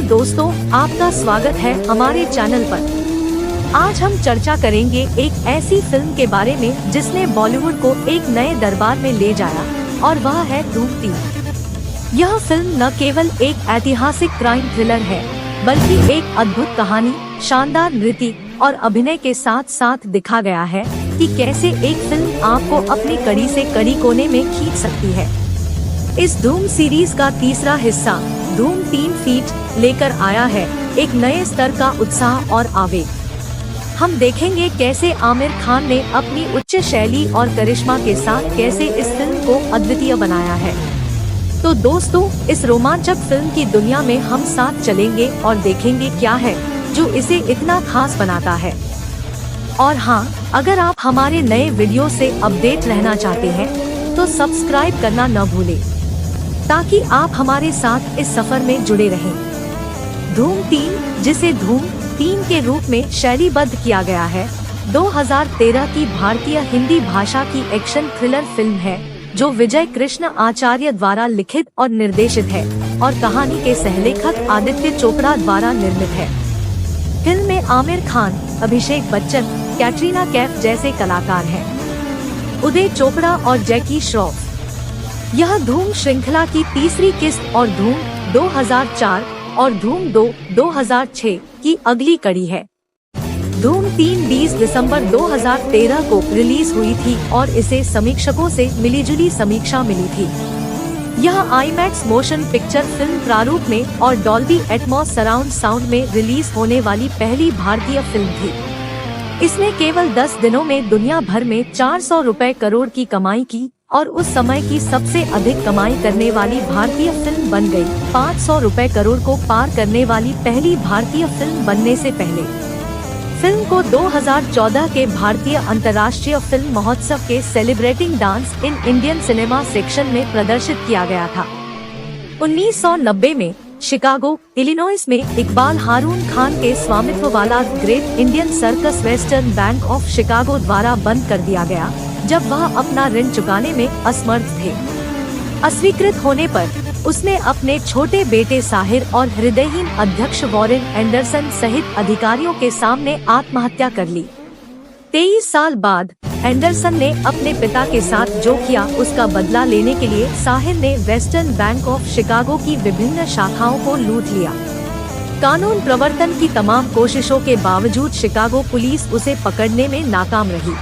दोस्तों, आपका स्वागत है हमारे चैनल पर। आज हम चर्चा करेंगे एक ऐसी फिल्म के बारे में जिसने बॉलीवुड को एक नए दरबार में ले जाया, और वह है धूम 3। यह फिल्म न केवल एक ऐतिहासिक क्राइम थ्रिलर है, बल्कि एक अद्भुत कहानी, शानदार नृत्य और अभिनय के साथ साथ दिखा गया है कि कैसे एक फिल्म आपको अपनी कड़ी से कड़ी कोने में खींच सकती है। इस धूम सीरीज का तीसरा हिस्सा धूम 3 फीट लेकर आया है एक नए स्तर का उत्साह और आवेग। हम देखेंगे कैसे आमिर खान ने अपनी उच्च शैली और करिश्मा के साथ कैसे इस फिल्म को अद्वितीय बनाया है। तो दोस्तों, इस रोमांचक फिल्म की दुनिया में हम साथ चलेंगे और देखेंगे क्या है जो इसे इतना खास बनाता है। और हाँ, अगर आप हमारे नए वीडियो से अपडेट रहना चाहते हैं तो सब्सक्राइब करना न भूलें, ताकि आप हमारे साथ इस सफर में जुड़े रहें। धूम 3, जिसे धूम 3 के रूप में शैलीबद्ध किया गया है, 2013 की भारतीय हिंदी भाषा की एक्शन थ्रिलर फिल्म है जो विजय कृष्ण आचार्य द्वारा लिखित और निर्देशित है और कहानी के सहलेखक आदित्य चोपड़ा द्वारा निर्मित है। फिल्म में आमिर खान, अभिषेक बच्चन, कैटरीना कैफ जैसे कलाकार हैं। उदय चोपड़ा और जैकी श्रॉफ। यह धूम श्रृंखला की तीसरी किस्त और धूम 2004 और धूम 2 2006 की अगली कड़ी है। धूम 3 20 दिसंबर 2013 को रिलीज हुई थी और इसे समीक्षकों से मिलीजुली समीक्षा मिली थी। यह आईमैक्स मोशन पिक्चर फिल्म प्रारूप में और डॉल्बी एटमॉस सराउंड साउंड में रिलीज होने वाली पहली भारतीय फिल्म थी। इसने केवल 10 दिनों में दुनिया भर में 400 करोड़ की कमाई की और उस समय की सबसे अधिक कमाई करने वाली भारतीय फिल्म बन गई। 500 करोड़ को पार करने वाली पहली भारतीय फिल्म बनने से पहले फिल्म को 2014 के भारतीय अंतर्राष्ट्रीय फिल्म महोत्सव के celebrating dance in Indian cinema section में प्रदर्शित किया गया था। 1990 में शिकागो, इलिनॉइस में इकबाल हारून खान के स्वामित्व वाला great Indian circus western bank of Chicago द्वारा बंद कर दिया गया, जब वह अपना ऋण चुकाने में असमर्थ थे। अस्वीकृत होने पर उसने अपने छोटे बेटे साहिर और हृदयहीन अध्यक्ष वॉरेन एंडरसन सहित अधिकारियों के सामने आत्महत्या कर ली। 23 साल बाद एंडरसन ने अपने पिता के साथ जो किया उसका बदला लेने के लिए साहिर ने वेस्टर्न बैंक ऑफ शिकागो की विभिन्न शाखाओं को लूट लिया। कानून प्रवर्तन की तमाम कोशिशों के बावजूद शिकागो पुलिस उसे पकड़ने में नाकाम रही।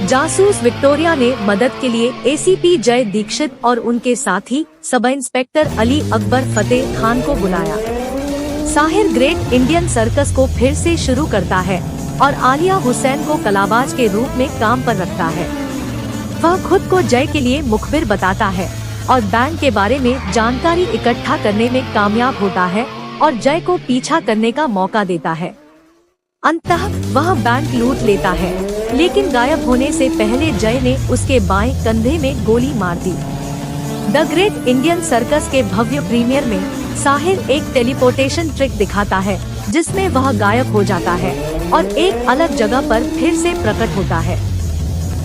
जासूस विक्टोरिया ने मदद के लिए एसीपी जय दीक्षित और उनके साथी सब इंस्पेक्टर अली अकबर फतेह खान को बुलाया। साहिर ग्रेट इंडियन सर्कस को फिर से शुरू करता है और आलिया हुसैन को कलाबाज के रूप में काम पर रखता है। वह खुद को जय के लिए मुखबिर बताता है और बैंक के बारे में जानकारी इकट्ठा करने में कामयाब होता है और जय को पीछा करने का मौका देता है। अंततः वह बैंक लूट लेता है, लेकिन गायब होने से पहले जय ने उसके बाएं कंधे में गोली मार दी। द ग्रेट इंडियन सर्कस के भव्य प्रीमियर में साहिर एक टेलीपोर्टेशन ट्रिक दिखाता है जिसमें वह गायब हो जाता है और एक अलग जगह पर फिर से प्रकट होता है।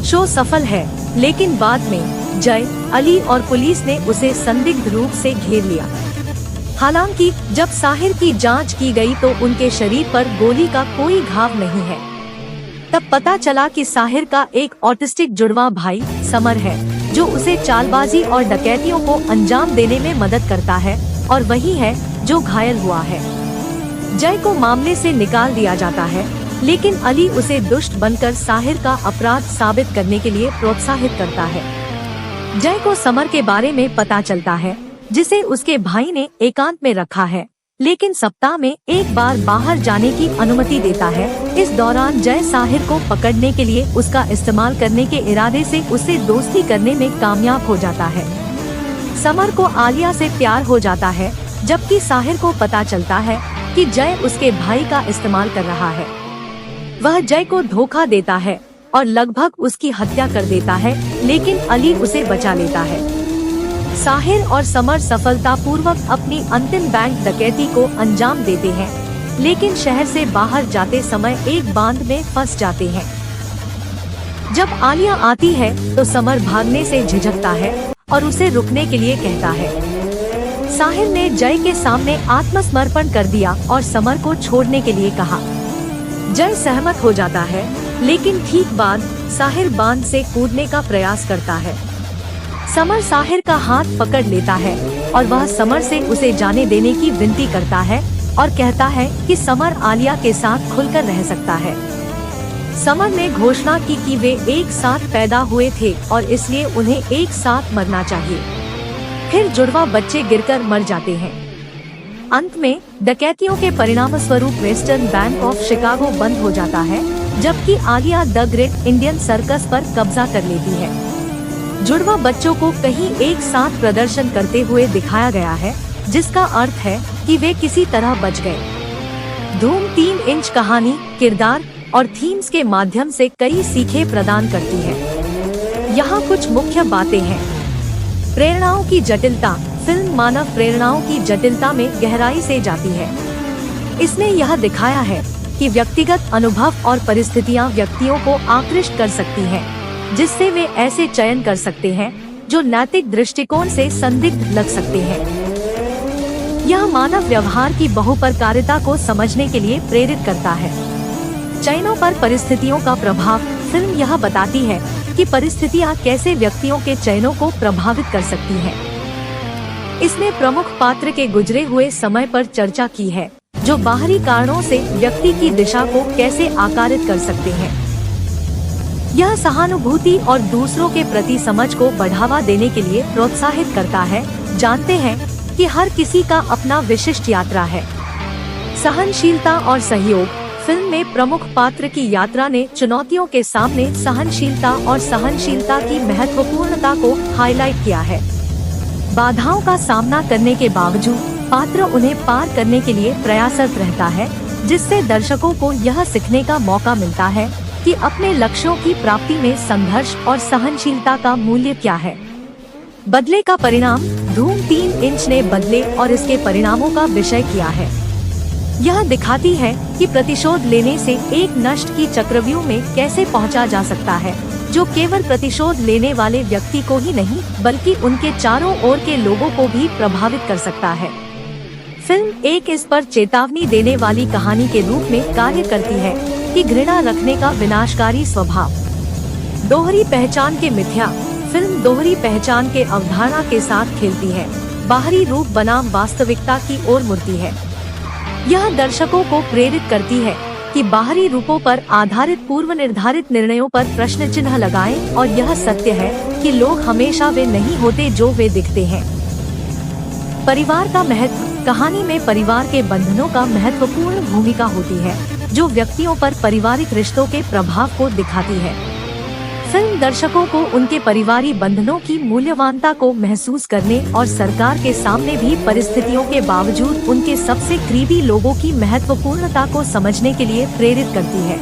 शो सफल है, लेकिन बाद में जय, अली और पुलिस ने उसे संदिग्ध रूप से घेर लिया। हालांकि जब साहिर की जांच की गई तो उनके शरीर पर गोली का कोई घाव नहीं है। तब पता चला कि साहिर का एक ऑटिस्टिक जुड़वा भाई समर है जो उसे चालबाजी और डकैतियों को अंजाम देने में मदद करता है और वही है जो घायल हुआ है। जय को मामले से निकाल दिया जाता है, लेकिन अली उसे दुष्ट बनकर साहिर का अपराध साबित करने के लिए प्रोत्साहित करता है। जय को समर के बारे में पता चलता है जिसे उसके भाई ने एकांत में रखा है, लेकिन सप्ताह में एक बार बाहर जाने की अनुमति देता है। इस दौरान जय साहिर को पकड़ने के लिए उसका इस्तेमाल करने के इरादे से उसे दोस्ती करने में कामयाब हो जाता है। समर को आलिया से प्यार हो जाता है, जबकि साहिर को पता चलता है कि जय उसके भाई का इस्तेमाल कर रहा है। वह जय को धोखा देता है और लगभग उसकी हत्या कर देता है, लेकिन अली उसे बचा लेता है। साहिर और समर सफलतापूर्वक अपनी अंतिम बैंक डकैती को अंजाम देते हैं, लेकिन शहर से बाहर जाते समय एक बांध में फंस जाते हैं। जब आलिया आती है तो समर भागने से झिझकता है और उसे रुकने के लिए कहता है। साहिल ने जय के सामने आत्मसमर्पण कर दिया और समर को छोड़ने के लिए कहा। जय सहमत हो जाता है, लेकिन ठीक बाद साहिल बांध से कूदने का प्रयास करता है। समर साहिल का हाथ पकड़ लेता है और वह समर से उसे जाने देने की विनती करता है और कहता है कि समर आलिया के साथ खुलकर रह सकता है। समर ने घोषणा की कि वे एक साथ पैदा हुए थे और इसलिए उन्हें एक साथ मरना चाहिए। फिर जुड़वा बच्चे गिरकर मर जाते हैं। अंत में डकैतियों के परिणाम स्वरूप वेस्टर्न बैंक ऑफ शिकागो बंद हो जाता है, जबकि Alia the great Indian circus पर कब्जा कर लेती है। जुड़वा बच्चों को कहीं एक साथ प्रदर्शन करते हुए दिखाया गया है, जिसका अर्थ है कि वे किसी तरह बच गए। धूम 3 इंच कहानी, किरदार और थीम्स के माध्यम से कई सीखें प्रदान करती है। यहाँ कुछ मुख्य बातें हैं। प्रेरणाओं की जटिलता। फिल्म मानव प्रेरणाओं की जटिलता में गहराई से जाती है। इसने यह दिखाया है कि व्यक्तिगत अनुभव और परिस्थितियाँ व्यक्तियों को आकृष्ट कर सकती हैं, जिससे वे ऐसे चयन कर सकते हैं जो नैतिक दृष्टिकोण से संदिग्ध लग सकते हैं। यह मानव व्यवहार की बहुप्रकारिता को समझने के लिए प्रेरित करता है। चयनों पर परिस्थितियों का प्रभाव। फिल्म यह बताती है कि परिस्थितियाँ कैसे व्यक्तियों के चयनों को प्रभावित कर सकती हैं। इसने प्रमुख पात्र के गुजरे हुए समय पर चर्चा की है, जो बाहरी कारणों से व्यक्ति की दिशा को कैसे आकारित कर सकते हैं। यह सहानुभूति और दूसरों के प्रति समझ को बढ़ावा देने के लिए प्रोत्साहित करता है। जानते हैं कि हर किसी का अपना विशिष्ट यात्रा है। सहनशीलता और सहयोग। फिल्म में प्रमुख पात्र की यात्रा ने चुनौतियों के सामने सहनशीलता और सहनशीलता की महत्वपूर्णता को हाईलाइट किया है। बाधाओं का सामना करने के बावजूद पात्र उन्हें पार करने के लिए प्रयासरत रहता है, जिससे दर्शकों को यह सीखने का मौका मिलता है कि अपने लक्ष्यों की प्राप्ति में संघर्ष और सहनशीलता का मूल्य क्या है। बदले का परिणाम। धूम 3 इंच ने बदले और इसके परिणामों का विषय किया है। यह दिखाती है कि प्रतिशोध लेने से एक नष्ट की चक्रव्यूह में कैसे पहुंचा जा सकता है, जो केवल प्रतिशोध लेने वाले व्यक्ति को ही नहीं बल्कि उनके चारों ओर के लोगों को भी प्रभावित कर सकता है। फिल्म एक इस पर चेतावनी देने वाली कहानी के रूप में कार्य करती है कि घृणा रखने का विनाशकारी स्वभाव। दोहरी पहचान के मिथ्या। फिल्म दोहरी पहचान के अवधारणा के साथ खेलती है, बाहरी रूप बनाम वास्तविकता की ओर मुड़ती है। यह दर्शकों को प्रेरित करती है कि बाहरी रूपों पर आधारित पूर्व निर्धारित निर्णयों पर प्रश्न चिन्ह लगाएं और यह सत्य है कि लोग हमेशा वे नहीं होते जो वे दिखते हैं। परिवार का महत्व। कहानी में परिवार के बंधनों का महत्वपूर्ण भूमिका होती है, जो व्यक्तियों पर पारिवारिक रिश्तों के प्रभाव को दिखाती है। फिल्म दर्शकों को उनके परिवारी बंधनों की मूल्यवानता को महसूस करने और सरकार के सामने भी परिस्थितियों के बावजूद उनके सबसे करीबी लोगों की महत्वपूर्णता को समझने के लिए प्रेरित करती है।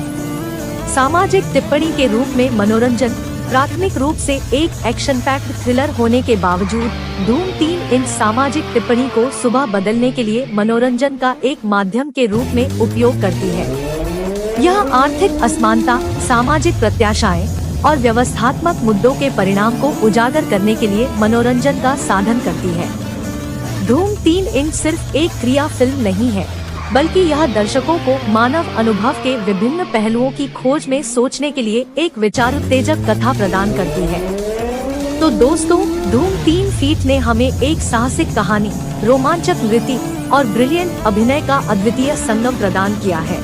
सामाजिक टिप्पणी के रूप में मनोरंजन। प्राथमिक रूप से एक एक्शन पैक्ड थ्रिलर होने के बावजूद धूम 3 इंच सामाजिक टिप्पणी को सुबह बदलने के लिए मनोरंजन का एक माध्यम के रूप में उपयोग करती है। यह आर्थिक असमानता, सामाजिक प्रत्याशाएं और व्यवस्थात्मक मुद्दों के परिणाम को उजागर करने के लिए मनोरंजन का साधन करती है। धूम 3 इंच सिर्फ एक क्रिया फिल्म नहीं है, बल्कि यह दर्शकों को मानव अनुभव के विभिन्न पहलुओं की खोज में सोचने के लिए एक विचार उत्तेजक कथा प्रदान करती है। तो दोस्तों, धूम 3 फीट ने हमें एक साहसिक कहानी, रोमांचक नृत्य और ब्रिलियंट अभिनय का अद्वितीय संगम प्रदान किया है।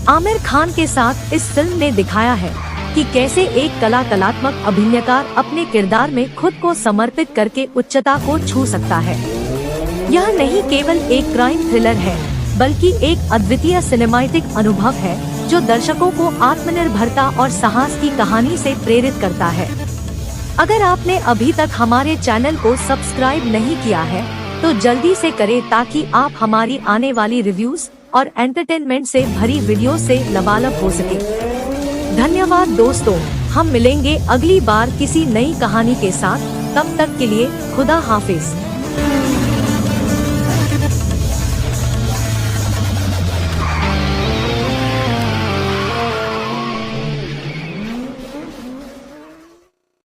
आमिर खान के साथ इस फिल्म ने दिखाया है कि कैसे एक कलात्मक अभिनयकार अपने किरदार में खुद को समर्पित करके उच्चता को छू सकता है। यह नहीं केवल एक क्राइम थ्रिलर है, बल्कि एक अद्वितीय सिनेमैटिक अनुभव है जो दर्शकों को आत्मनिर्भरता और साहस की कहानी से प्रेरित करता है। अगर आपने अभी तक हमारे चैनल को सब्सक्राइब नहीं किया है, तो जल्दी से करें ताकि आप हमारी आने वाली रिव्यूज और एंटरटेनमेंट से भरी वीडियो से लबालब हो सके। धन्यवाद दोस्तों, हम मिलेंगे अगली बार किसी नई कहानी के साथ। तब तक के लिए खुदा हाफिज।